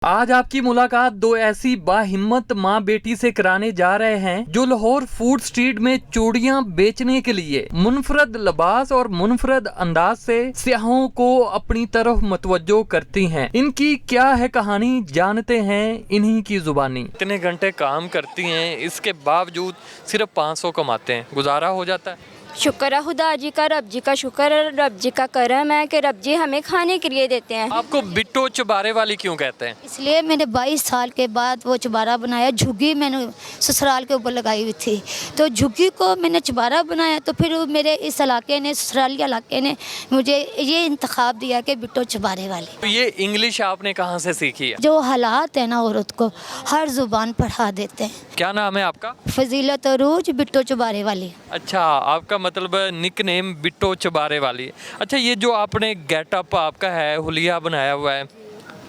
آج آپ کی ملاقات دو ایسی باہمت ماں بیٹی سے کرانے جا رہے ہیں جو لاہور فوڈ سٹریٹ میں چوڑیاں بیچنے کے لیے منفرد لباس اور منفرد انداز سے سیاحوں کو اپنی طرف متوجہ کرتی ہیں۔ ان کی کیا ہے کہانی، جانتے ہیں انہی کی زبانی۔ اتنے گھنٹے کام کرتی ہیں، اس کے باوجود صرف 500 کماتے ہیں، گزارا ہو جاتا ہے؟ شکر ہے خدا جی کا، رب جی کا شکر ہے، رب جی کا کرم ہے کہ رب جی ہمیں کھانے کے لیے دیتے ہیں۔ آپ کو بٹو چبارے والی کیوں کہتے ہیں؟ اس لیے میں نے 22 سال کے بعد وہ چبارہ بنایا۔ جھگی میں نے سسرال کے اوپر لگائی ہوئی تھی، تو جھگی کو میں نے چبارہ بنایا، تو پھر میرے اس علاقے نے، سسرالی علاقے نے مجھے یہ انتخاب دیا کہ بٹو چبارے والی۔ تو یہ انگلش آپ نے کہاں سے سیکھی ہے؟ جو حالات ہیں نا عورت کو ہر زبان پڑھا دیتے ہیں۔ کیا نام ہے آپ کا؟ فضیلت عروج بٹو چبارے والی۔ اچھا، آپ کا مطلب نک نیم بٹو چبارے والی ہے۔ اچھا، یہ جو آپ نے گیٹ اپ آپ کا ہے، حلیہ بنایا ہوا ہے،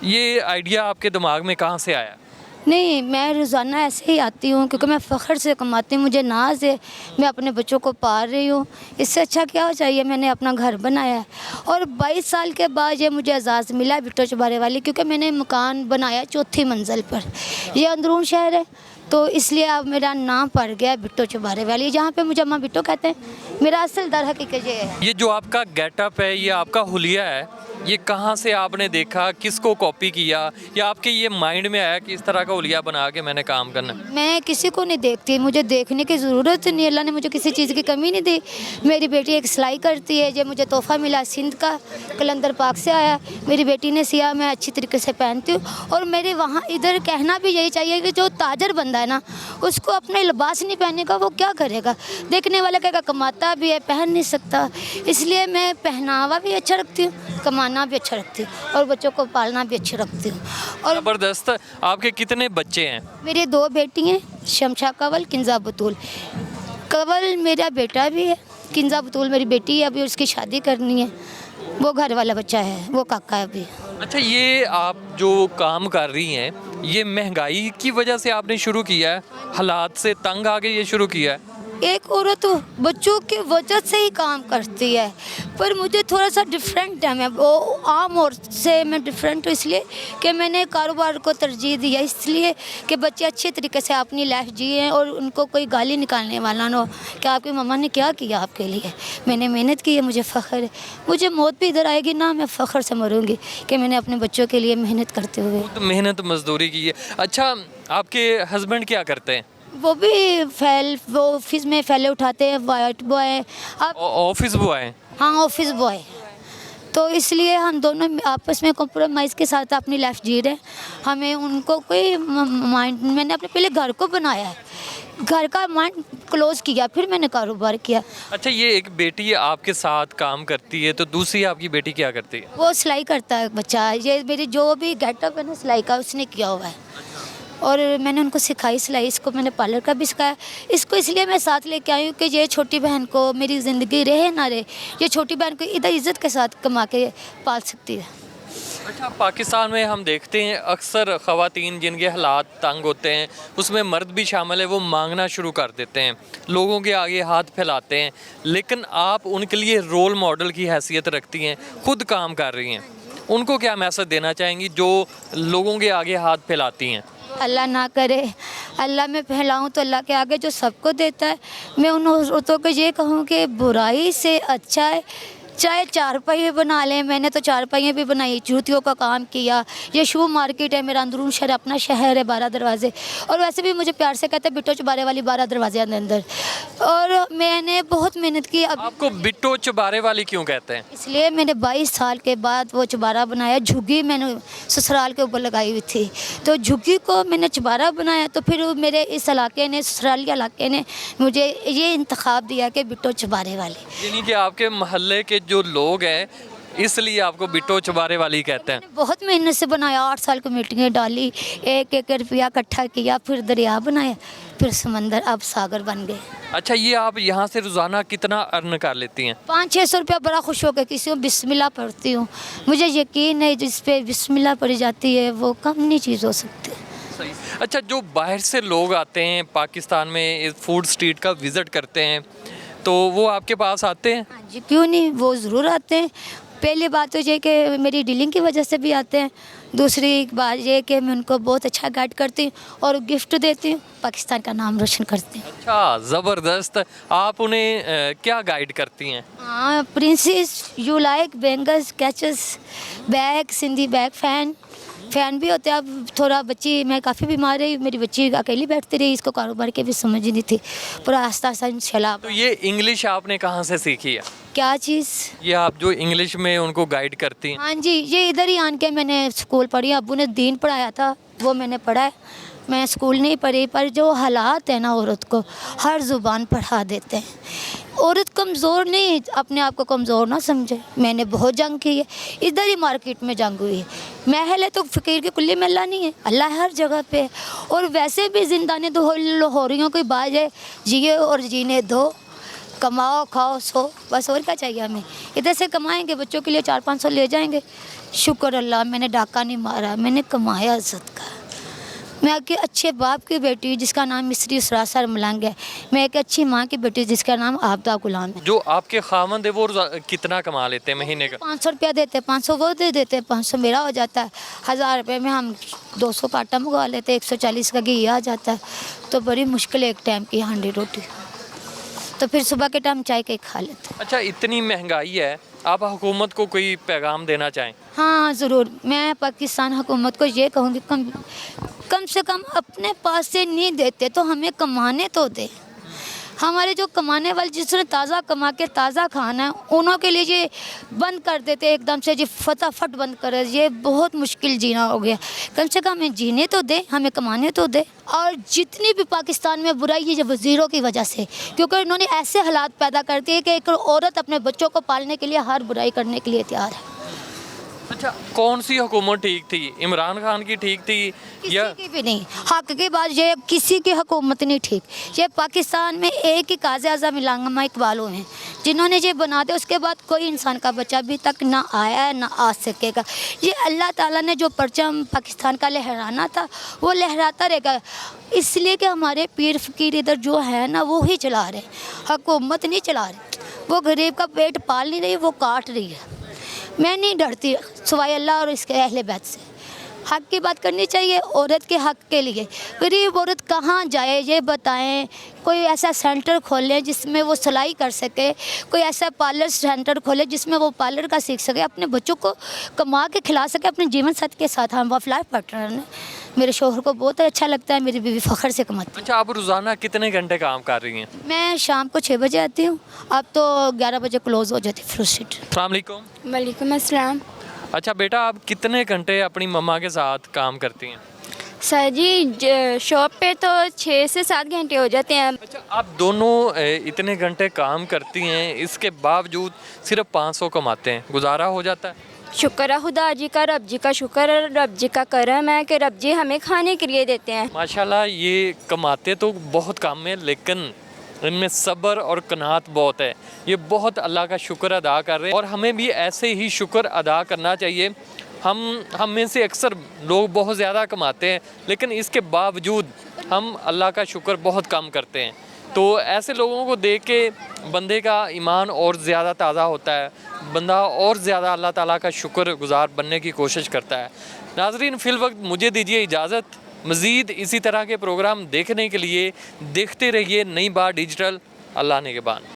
یہ آئیڈیا آپ کے دماغ میں کہاں سے آیا؟ نہیں، میں روزانہ ایسے ہی آتی ہوں کیونکہ میں فخر سے کماتی ہوں، مجھے ناز ہے، میں اپنے بچوں کو پال رہی ہوں، اس سے اچھا کیا ہو چاہیے۔ میں نے اپنا گھر بنایا ہے اور 22 سال کے بعد یہ مجھے اعزاز ملا بٹو چبارے والی، کیونکہ میں نے مکان بنایا 4تھی منزل پر، یہ اندرون شہر ہے، تو اس لیے اب میرا نام پڑ گیا بٹو چبارے والی، جہاں پہ مجھے اماں بٹو کہتے ہیں۔ میرا اصل در حقیقت یہ ہے۔ یہ جو آپ کا گیٹ اپ ہے، یہ آپ کا حلیہ ہے، یہ کہاں سے آپ نے دیکھا، کس کو کاپی کیا، یا آپ کے یہ مائنڈ میں آیا کہ اس طرح کا حلیہ بنا کے میں نے کام کرنا ہے؟ میں کسی کو نہیں دیکھتی، مجھے دیکھنے کی ضرورت نہیں، اللہ نے مجھے کسی چیز کی کمی نہیں دی۔ میری بیٹی ایک سلائی کرتی ہے، یہ مجھے تحفہ ملا سندھ کا، قلندر پاک سے آیا، میری بیٹی نے سیا، میں اچھی طریقے سے پہنتی ہوں۔ اور میرے وہاں ادھر کہنا بھی یہی چاہیے کہ جو تاجر بندہ ہے نا، اس کو اپنے لباس نہیں پہننے کا، وہ کیا کرے گا؟ دیکھنے والا کہے گا کماتا بھی ہے، پہن نہیں سکتا، اس لیے میں پہناوا بھی اچھا رکھتی ہوں، کمانا بھی اچھا رکھتی ہوں، اور بچوں کو پالنا بھی اچھا رکھتی ہوں۔ اور زبردست۔ آپ کے کتنے بچے ہیں؟ میری 2 بیٹی ہیں، شمشا کنول، کنزا بطول۔ کنول میرا بیٹا بھی ہے، کنزا بطول میری بیٹی ہے، ابھی اس کی شادی کرنی ہے، وہ گھر والا بچہ ہے، وہ کاکا ہے ابھی۔ اچھا، یہ آپ جو کام کر رہی ہیں، یہ مہنگائی کی وجہ سے آپ نے شروع کیا ہے، حالات سے تنگ آ کے یہ شروع کیا ہے؟ ایک عورت بچوں کی وجہ سے ہی کام کرتی ہے، پر مجھے تھوڑا سا ڈیفرنٹ ہے، میں وہ عام عورت سے میں ڈیفرنٹ ہوں، اس لیے کہ میں نے کاروبار کو ترجیح دیا، اس لیے کہ بچے اچھے طریقے سے اپنی لائف جئیں اور ان کو کوئی گالی نکالنے والا نہ ہو کہ آپ کی مما نے کیا کیا آپ کے لیے۔ میں نے محنت کی ہے، مجھے فخر ہے، مجھے موت بھی ادھر آئے گی نا، میں فخر سے مروں گی کہ میں نے اپنے بچوں کے لیے محنت کرتے ہوئے۔ محنت مزدوری کی ہے۔ اچھا، آپ کے ہسبینڈ کیا کرتے ہیں؟ وہ بھی وہ آفس میں پھیلے اٹھاتے ہیں، وائٹ بوائے۔ آفس بوائے ہیں؟ ہاں، آفس بوائے۔ تو اس لیے ہم دونوں آپس میں کمپرومائز کے ساتھ اپنی لائف جی رہے ہیں، ہمیں ان کو کوئی مائنڈ، میں نے اپنے پہلے گھر کو بنایا ہے، گھر کا مائنڈ کلوز کیا، پھر میں نے کاروبار کیا۔ اچھا، یہ ایک بیٹی آپ کے ساتھ کام کرتی ہے، تو دوسری آپ کی بیٹی کیا کرتی ہے؟ وہ سلائی کرتا ہے بچہ، یہ میری جو بھی گیٹ اپ ہے نا سلائی کا اس نے کیا ہوا ہے، اور میں نے ان کو سکھائی سلائی، اس کو میں نے پارلر کا بھی سکھایا، اس کو اس لیے میں ساتھ لے کے آئی ہوں کہ یہ چھوٹی بہن کو میری زندگی رہے نہ رہے، یہ چھوٹی بہن کو ادھر عزت کے ساتھ کما کے پال سکتی ہے۔ اچھا، پاکستان میں ہم دیکھتے ہیں اکثر خواتین جن کے حالات تنگ ہوتے ہیں، اس میں مرد بھی شامل ہے، وہ مانگنا شروع کر دیتے ہیں، لوگوں کے آگے ہاتھ پھیلاتے ہیں، لیکن آپ ان کے لیے رول ماڈل کی حیثیت رکھتی ہیں، خود کام کر رہی ہیں، ان کو کیا میسج دینا چاہیں گی جو لوگوں کے آگے ہاتھ پھیلاتی ہیں؟ اللہ نہ کرے، اللہ میں پھیلاؤں تو اللہ کے آگے جو سب کو دیتا ہے۔ میں ان عورتوں کو یہ کہوں کہ برائی سے اچھا ہے چاہے 4 پہیے بنا لیں، میں نے تو 4 پہیے بھی بنائی، جوتیوں کا کام کیا، یہ شو مارکیٹ ہے، میرا اندرون شہر اپنا شہر ہے، 12 دروازے، اور ویسے بھی مجھے پیار سے کہتے ہیں بٹو چبارے والی 12 دروازے اندر، اور میں نے بہت محنت کی۔ آپ کو بٹو چبارے والی کیوں کہتے ہیں؟ اس لیے میں نے 22 سال کے بعد وہ چبارہ بنایا، جھگی میں نے سسرال کے اوپر لگائی ہوئی تھی، تو جھگی کو میں نے چبارہ بنایا، تو پھر میرے اس علاقے نے، سسرالی علاقے نے مجھے یہ انتخاب دیا کہ بٹو چبارے والی۔ یعنی کہ آپ کے محلے کے جو لوگ ہیں اس لیے آپ کو بٹو چبارے والی کہتے ہیں؟ بہت محنت سے بنایا، 8 سال کو میٹنگیں ڈالی، 1 روپیہ اکٹھا کیا، پھر دریا بنایا، پھر سمندر، اب ساگر بن گئے۔ اچھا، یہ آپ یہاں سے روزانہ کتنا ارن کر لیتی ہیں؟ 500-600 روپیہ بڑا خوش ہو کے کسی کو بسم اللہ پڑھتی ہوں، مجھے یقین ہے جس پہ بسم اللہ پڑھی جاتی ہے وہ کم نہیں چیز ہو سکتی۔ صحیح۔ اچھا، جو باہر سے لوگ آتے ہیں پاکستان میں فوڈ سٹریٹ کا وزٹ کرتے ہیں، تو وہ آپ کے پاس آتے ہیں؟ ہاں جی، کیوں نہیں، وہ ضرور آتے ہیں، پہلی بات تو یہ کہ میری ڈیلنگ کی وجہ سے بھی آتے ہیں، دوسری بات یہ کہ میں ان کو بہت اچھا گائیڈ کرتی ہوں اور گفٹ دیتی ہوں، پاکستان کا نام روشن کرتی ہوں۔ اچھا زبردست، آپ انہیں کیا گائیڈ کرتی ہیں؟ ہاں، princess you like bangles catches bag, Sindhi bag, fan بھی ہوتے ہیں۔ اب تھوڑا بچی میں کافی بیمار رہی، میری بچی اکیلی بیٹھتی رہی، اس کو کاروبار کے بھی سمجھ نہیں تھی، پورا آہستہ آہستہ انشاءاللہ۔ تو یہ انگلش آپ نے کہاں سے سیکھی ہے؟ کیا چیز؟ یہ آپ جو انگلش میں ان کو گائیڈ کرتی ہیں؟ ہاں جی، یہ ادھر ہی آن کے میں نے اسکول پڑھی، ابو نے دین پڑھایا تھا وہ میں نے پڑھا ہے، میں اسکول نہیں پڑھی، پر جو حالات ہیں نا عورت کو ہر زبان پڑھا دیتے ہیں۔ عورت کمزور نہیں، اپنے آپ کو کمزور نہ سمجھے، میں نے بہت جنگ کی ہے، ادھر ہی مارکیٹ میں جنگ ہوئی ہے۔ محل ہے تو فقیر کی کلی میں اللہ نہیں ہے، اللہ ہر جگہ پہ ہے۔ اور ویسے بھی زندانی دو لاہوریوں کی بات ہے، جیے اور جینے دو، کماؤ کھاؤ سو، بس اور کیا چاہیے ہمیں، ادھر سے کمائیں گے بچوں کے لیے 400-500 لے جائیں گے، شکر اللہ میں نے ڈاکہ نہیں مارا، میں نے کمایا عزت کا۔ میں ایک اچھے باپ کی بیٹی ہوں جس کا نام مصری اسرار سر ملنگ ہے، میں ایک اچھی ماں کی بیٹی جس کا نام عابدہ غلام ہے۔ جو آپ کے خاوند ہے وہ کتنا کما لیتے ہیں مہینے کا؟ 500 روپیہ دیتے ہیں، 500 وہ دے دیتے ہیں، 500 میرا ہو جاتا ہے، 1000 روپے میں ہم 200 کا آٹا منگوا لیتے ہیں، 140 کا گھی آ جاتا ہے، تو بڑی مشکل ہے ایک ٹائم کی ہانڈی روٹی، تو پھر صبح کے ٹائم چائے کے کھا لیتے ہیں۔ اچھا اتنی مہنگائی ہے، آپ حکومت کو کوئی پیغام دینا چاہیں؟ ہاں ضرور، میں پاکستان حکومت کو یہ کہوں گی کم سے کم اپنے پاس سے نہیں دیتے تو ہمیں کمانے تو دے۔ ہمارے جو کمانے والے جس نے تازہ کما کے تازہ کھانا ہے انہوں کے لیے یہ بند کر دیتے ایک دم سے، یہ فٹافٹ بند کرے، یہ بہت مشکل جینا ہو گیا۔ کم سے کم ہمیں جینے تو دے، ہمیں کمانے تو دے۔ اور جتنی بھی پاکستان میں برائی ہے یہ وزیروں کی وجہ سے، کیونکہ انہوں نے ایسے حالات پیدا کر دیے کہ ایک عورت اپنے بچوں کو پالنے کے لیے ہر برائی کرنے کے لیے تیار ہے۔ اچھا کون سی حکومت ٹھیک تھی؟ عمران خان کی ٹھیک تھی یا کسی کی بھی نہیں؟ حق کی بات یہ، کسی کی حکومت نہیں ٹھیک۔ یہ پاکستان میں ایک ہی قائد اعظم علامہ اقبال ہیں جنہوں نے یہ بنا دیا، اس کے بعد کوئی انسان کا بچہ ابھی تک نہ آیا ہے نہ آ سکے گا۔ یہ اللہ تعالیٰ نے جو پرچم پاکستان کا لہرانا تھا وہ لہراتا رہے گا، اس لیے کہ ہمارے پیر فقیر ادھر جو ہے نا وہی چلا رہے، حکومت نہیں چلا رہے۔ وہ غریب کا پیٹ پال نہیں رہی، وہ کاٹ رہی ہے۔ میں نہیں ڈرتی سوائے اللہ اور اس کے اہل بیت سے۔ حق کی بات کرنی چاہیے عورت کے حق کے لیے۔ غریب عورت کہاں جائے یہ بتائیں؟ کوئی ایسا سینٹر کھولے جس میں وہ سلائی کر سکے، کوئی ایسا پارلر سینٹر کھولے جس میں وہ پارلر کا سیکھ سکے، اپنے بچوں کو کما کے کھلا سکے اپنے جیون ساتھی کے ساتھ۔ ہم وف لائف پارٹنر ہیں، میرے شوہر کو بہت اچھا لگتا ہے، میری بیوی فخر سے کماتی ہے۔ اچھا آپ روزانہ کتنے گھنٹے کام کر رہی ہیں؟ میں شام کو 6 بجے آتی ہوں، اب تو 11 بجے کلوز ہو جاتی فروٹ اسٹریٹ۔ السلام علیکم۔ وعلیکم السلام۔ اچھا بیٹا آپ کتنے گھنٹے اپنی مما کے ساتھ کام کرتی ہیں؟ سر جی شاپ پہ تو 6 سے 7 گھنٹے ہو جاتے ہیں۔ اچھا آپ دونوں اتنے گھنٹے کام کرتی ہیں، اس کے باوجود صرف 500 کماتے ہیں، گزارا ہو جاتا ہے؟ شکر ہے خدا جی کا، رب جی کا شکر ہے، رب جی کا کرم ہے کہ رب جی ہمیں کھانے کے لیے دیتے ہیں۔ ماشاءاللہ یہ کماتے تو بہت کم ہیں لیکن ان میں صبر اور قناعت بہت ہے، یہ بہت اللہ کا شکر ادا کر رہے ہیں، اور ہمیں بھی ایسے ہی شکر ادا کرنا چاہیے۔ ہم میں سے اکثر لوگ بہت زیادہ کماتے ہیں لیکن اس کے باوجود ہم اللہ کا شکر بہت کم کرتے ہیں، تو ایسے لوگوں کو دیکھ کے بندے کا ایمان اور زیادہ تازہ ہوتا ہے، بندہ اور زیادہ اللہ تعالیٰ کا شکر گزار بننے کی کوشش کرتا ہے۔ ناظرین فی الوقت مجھے دیجیے اجازت، مزید اسی طرح کے پروگرام دیکھنے کے لیے دیکھتے رہیے نئی بات ڈیجیٹل۔ اللہ نگہبان۔